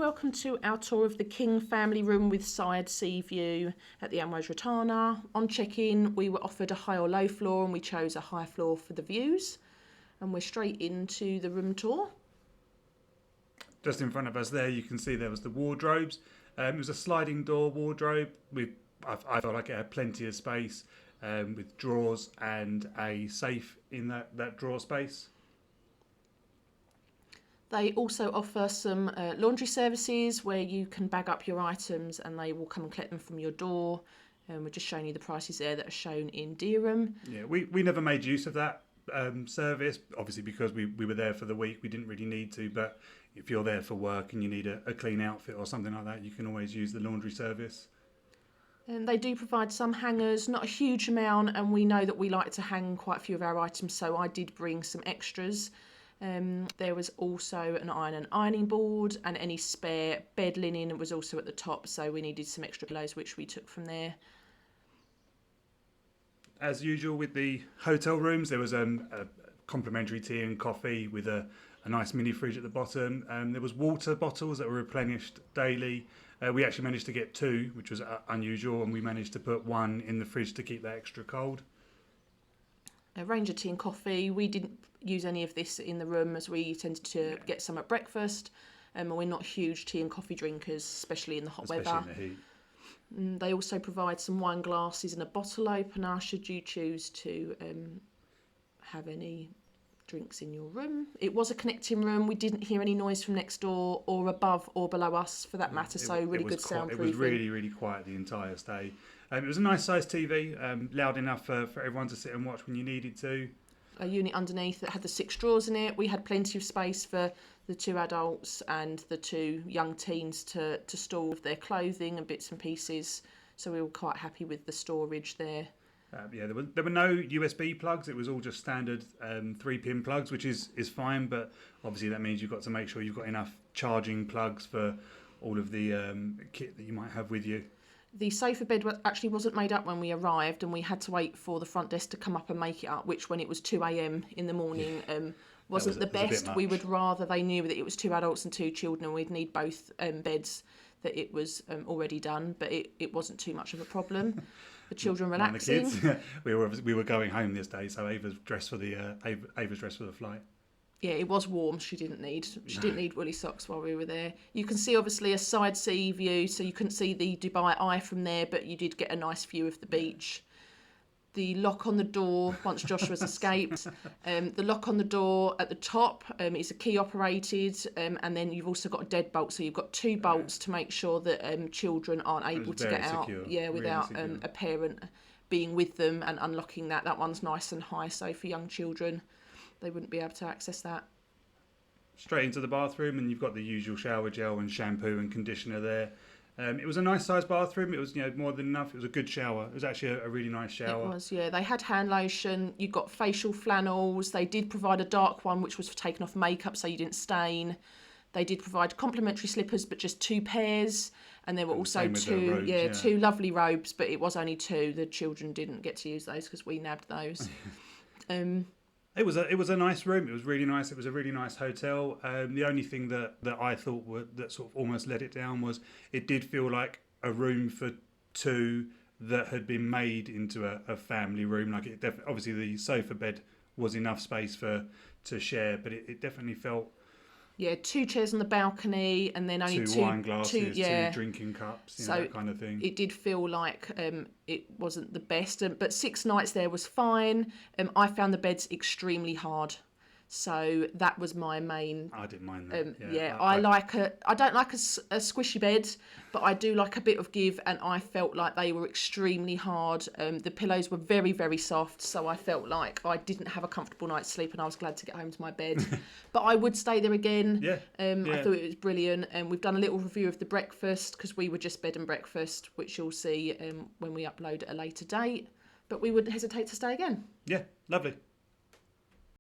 welcome to our tour of the King family room with side sea view at the Amwaj Rotana. On check-in, we were offered a high or low floor and we chose a high floor for the views. And we're straight into the room tour. Just in front of us there, you can see there was the wardrobes. It was a sliding door wardrobe. I felt like it had plenty of space with drawers and a safe in that drawer space. They also offer some laundry services where you can bag up your items and they will come and collect them from your door. We're just showing you the prices there that are shown in Dereham. Yeah, we never made use of that service, obviously because we were there for the week. We didn't really need to, but if you're there for work and you need a clean outfit or something like that, you can always use the laundry service. And they do provide some hangers, not a huge amount, and we know that we like to hang quite a few of our items, so I did bring some extras. There was also an iron and ironing board, and any spare bed linen was also at the top, so we needed some extra pillows which we took from there. As usual with the hotel rooms, there was a complimentary tea and coffee with a nice mini fridge at the bottom. There was water bottles that were replenished daily. We actually managed to get 2, which was unusual, and we managed to put 1 in the fridge to keep that extra cold. A range of tea and coffee. We didn't use any of this in the room as we tended to get some at breakfast. And we're not huge tea and coffee drinkers, especially in the hot weather. Especially in the heat. They also provide some wine glasses and a bottle opener should you choose to have any drinks in your room. It was a connecting room. We didn't hear any noise from next door or above or below us for that matter, so really good soundproofing. It was really, really quiet the entire stay. It was a nice sized TV, loud enough for everyone to sit and watch when you needed to. A unit underneath that had the 6 drawers in it. We had plenty of space for the 2 adults and the 2 young teens to store their clothing and bits and pieces, so we were quite happy with the storage there. There were no USB plugs. It was all just standard 3-pin plugs, which is fine, but obviously that means you've got to make sure you've got enough charging plugs for all of the kit that you might have with you. The sofa bed actually wasn't made up when we arrived, and we had to wait for the front desk to come up and make it up, which when it was 2 a.m. in the morning wasn't the best. We would rather they knew that it was 2 adults and 2 children and we'd need both beds, that it was already done, but it wasn't too much of a problem. The children relaxing. The kids. we were going home this day, so Ava's dressed for the flight. Yeah, it was warm. She didn't need woolly socks while we were there. You can see obviously a side sea view, so you couldn't see the Dubai Eye from there, but you did get a nice view of the beach. The lock on the door, once Joshua's escaped, the lock on the door at the top is a key operated, and then you've also got a deadbolt, so you've got 2 bolts to make sure that children aren't able to get out without a parent being with them and unlocking that. That one's nice and high, so for young children they wouldn't be able to access that. Straight into the bathroom, and you've got the usual shower gel and shampoo and conditioner there. It was a nice sized bathroom. It was more than enough. It was a good shower. It was actually a really nice shower. It was, yeah. They had hand lotion. You got facial flannels. They did provide a dark one, which was for taking off makeup so you didn't stain. They did provide complimentary slippers, but just 2 pairs. And there were also 2 lovely robes, but it was only 2. The children didn't get to use those because we nabbed those. It was a nice room. It was really nice. It was a really nice hotel. The only thing that I thought that sort of almost let it down was it did feel like a room for 2 that had been made into a family room. Like obviously the sofa bed was enough space to share, but it definitely felt. Yeah, 2 chairs on the balcony, and then only 2 wine glasses, 2 drinking cups, that kind of thing. It did feel like it wasn't the best, but 6 nights there was fine. I found the beds extremely hard, so that was my main. I didn't mind that. I don't like a squishy bed, but I do like a bit of give, and I felt like they were extremely hard. The pillows were very, very soft, so I felt like I didn't have a comfortable night's sleep, and I was glad to get home to my bed. But I would stay there again. I thought it was brilliant, and we've done a little review of the breakfast because we were just bed and breakfast, which you'll see when we upload at a later date. But we wouldn't hesitate to stay again. Yeah, lovely.